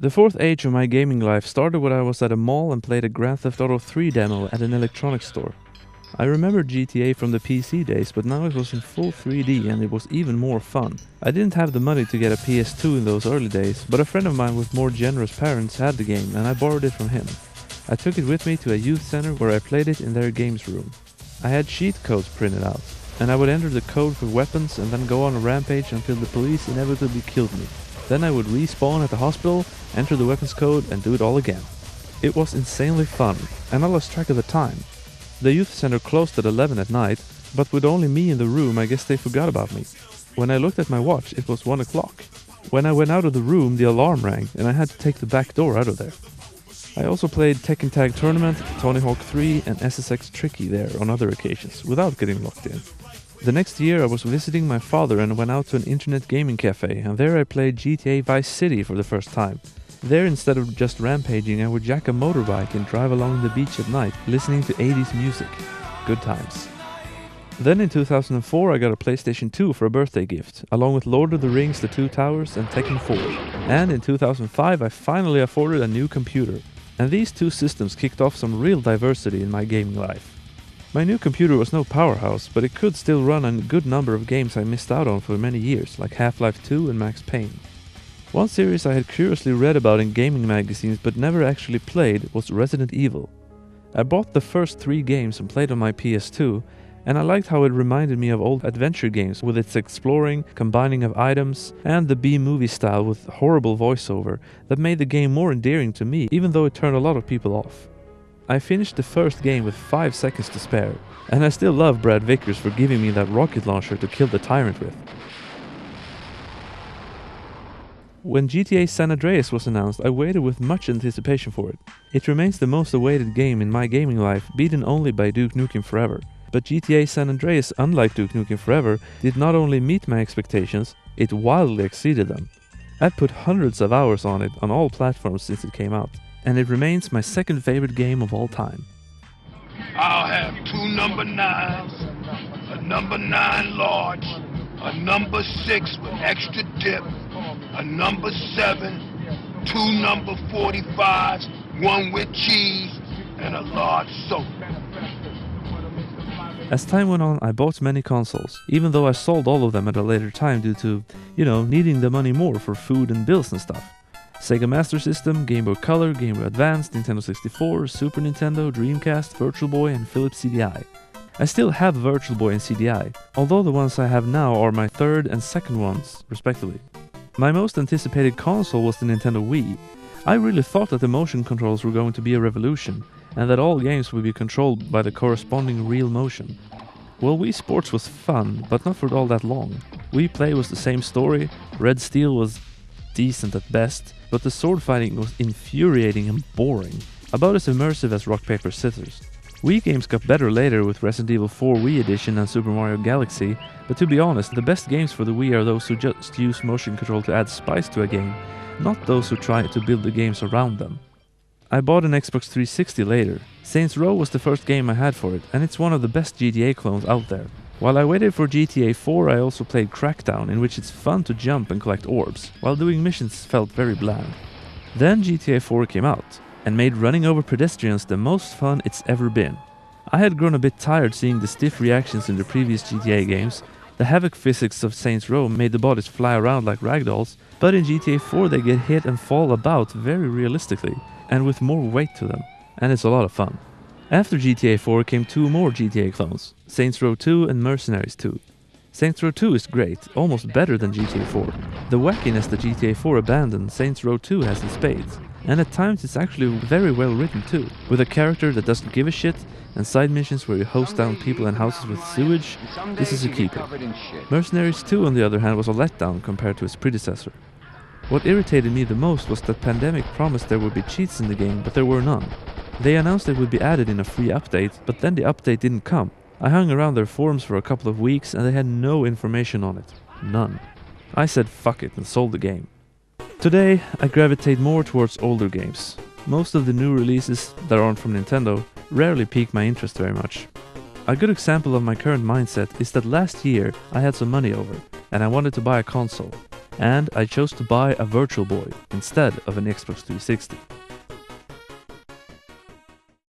The fourth age of my gaming life started when I was at a mall and played a Grand Theft Auto 3 demo at an electronics store. I remember GTA from the PC days, but now it was in full 3D and it was even more fun. I didn't have the money to get a PS2 in those early days, but a friend of mine with more generous parents had the game and I borrowed it from him. I took it with me to a youth center where I played it in their games room. I had cheat codes printed out, and I would enter the code for weapons and then go on a rampage until the police inevitably killed me. Then I would respawn at the hospital, enter the weapons code and do it all again. It was insanely fun, and I lost track of the time. The youth center closed at 11 at night, but with only me in the room I guess they forgot about me. When I looked at my watch it was 1 o'clock. When I went out of the room the alarm rang and I had to take the back door out of there. I also played Tekken Tag Tournament, Tony Hawk 3 and SSX Tricky there on other occasions, without getting locked in. The next year I was visiting my father and went out to an internet gaming cafe, and there I played GTA Vice City for the first time. There, instead of just rampaging, I would jack a motorbike and drive along the beach at night, listening to 80s music. Good times. Then in 2004 I got a PlayStation 2 for a birthday gift, along with Lord of the Rings The Two Towers and Tekken 4. And in 2005 I finally afforded a new computer. And these two systems kicked off some real diversity in my gaming life. My new computer was no powerhouse, but it could still run a good number of games I missed out on for many years, like Half-Life 2 and Max Payne. One series I had curiously read about in gaming magazines but never actually played was Resident Evil. I bought the first 3 games and played on my PS2, and I liked how it reminded me of old adventure games with its exploring, combining of items, and the B-movie style with horrible voiceover that made the game more endearing to me, even though it turned a lot of people off. I finished the first game with 5 seconds to spare, and I still love Brad Vickers for giving me that rocket launcher to kill the tyrant with. When GTA San Andreas was announced, I waited with much anticipation for it. It remains the most awaited game in my gaming life, beaten only by Duke Nukem Forever. But GTA San Andreas, unlike Duke Nukem Forever, did not only meet my expectations, it wildly exceeded them. I've put hundreds of hours on it on all platforms since it came out, and it remains my second favorite game of all time. I'll have 2 number 9s, a number 9 large, a number 6 with extra dip, a number 7, 2 number 45s, 1 with cheese, and a large soda. As time went on, I bought many consoles, even though I sold all of them at a later time due to, needing the money more for food and bills and stuff. Sega Master System, Game Boy Color, Game Boy Advance, Nintendo 64, Super Nintendo, Dreamcast, Virtual Boy and Philips CDI. I still have Virtual Boy and CDI, although the ones I have now are my third and second ones, respectively. My most anticipated console was the Nintendo Wii. I really thought that the motion controls were going to be a revolution, and that all games would be controlled by the corresponding real motion. Well, Wii Sports was fun, but not for all that long. Wii Play was the same story, Red Steel was decent at best, but the sword fighting was infuriating and boring, about as immersive as Rock Paper Scissors. Wii games got better later with Resident Evil 4 Wii Edition and Super Mario Galaxy, but to be honest, the best games for the Wii are those who just use motion control to add spice to a game, not those who try to build the games around them. I bought an Xbox 360 later. Saints Row was the first game I had for it, and it's one of the best GTA clones out there. While I waited for GTA 4, I also played Crackdown, in which it's fun to jump and collect orbs, while doing missions felt very bland. Then GTA 4 came out, and made running over pedestrians the most fun it's ever been. I had grown a bit tired seeing the stiff reactions in the previous GTA games. The havoc physics of Saints Row made the bodies fly around like ragdolls, but in GTA 4 they get hit and fall about very realistically, and with more weight to them, and it's a lot of fun. After GTA 4 came 2 more GTA clones, Saints Row 2 and Mercenaries 2. Saints Row 2 is great, almost better than GTA 4. The wackiness that GTA 4 abandoned, Saints Row 2 has in spades, and at times it's actually very well written too, with a character that doesn't give a shit, and side missions where you hose down people and houses with sewage. This is a keeper. Mercenaries 2 on the other hand was a letdown compared to its predecessor. What irritated me the most was that Pandemic promised there would be cheats in the game, but there were none. They announced they would be added in a free update, but then the update didn't come. I hung around their forums for a couple of weeks and they had no information on it. None. I said fuck it and sold the game. Today, I gravitate more towards older games. Most of the new releases that aren't from Nintendo rarely pique my interest very much. A good example of my current mindset is that last year I had some money over, and I wanted to buy a console. and I chose to buy a Virtual Boy instead of an Xbox 360.